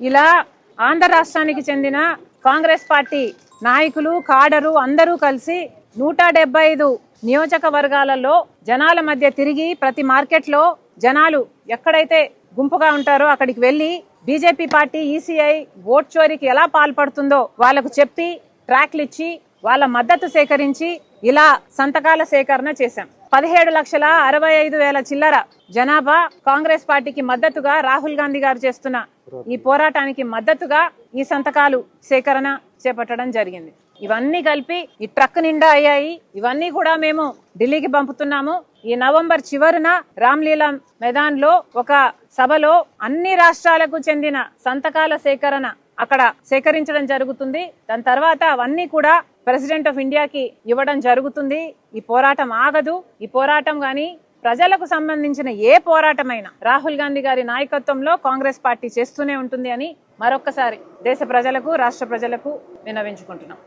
ఇలా ఆంధ్ర రాష్ట్రానికి చెందిన కాంగ్రెస్ పార్టీ నాయకులు కాడరు అందరూ కలిసి 175 నియోజకవర్గాలలో జనాల మధ్య తిరిగి ప్రతి మార్కెట్లో జనాలు ఎక్కడైతే గుంపుగా ఉంటారో అక్కడికి వెళ్లి బీజేపీ పార్టీ ఈసీఐ ఓట్ చోరీకి ఎలా పాల్పడుతుందో వాళ్లకు చెప్పి ట్రాక్లు ఇచ్చి వాళ్ళ మద్దతు సేకరించి ఇలా సంతకాల సేకరణ చేశాం. 17,65,000 చిల్లర జనాభా కాంగ్రెస్ పార్టీకి మద్దతుగా రాహుల్ గాంధీ గారు చేస్తున్న ఈ పోరాటానికి మద్దతుగా ఈ సంతకాలు సేకరణ చేపట్టడం జరిగింది. ఇవన్నీ కలిపి ఈ ట్రక్ నిండా అయ్యాయి. ఇవన్నీ కూడా మేము ఢిల్లీకి పంపుతున్నాము. ఈ నవంబర్ చివరిన రామ్లీలా మైదాన్ లో ఒక సభలో అన్ని రాష్ట్రాలకు చెందిన సంతకాల సేకరణ అక్కడ సేకరించడం జరుగుతుంది. దాని తర్వాత అవన్నీ కూడా ప్రెసిడెంట్ ఆఫ్ ఇండియాకి ఇవ్వడం జరుగుతుంది. ఈ పోరాటం ఆగదు. ఈ పోరాటం గాని ప్రజలకు సంబంధించిన ఏ పోరాటమైనా రాహుల్ గాంధీ గారి నాయకత్వంలో కాంగ్రెస్ పార్టీ చేస్తూనే ఉంటుంది అని మరొక్కసారి దేశ ప్రజలకు రాష్ట్ర ప్రజలకు విన్నవించుకుంటున్నాం.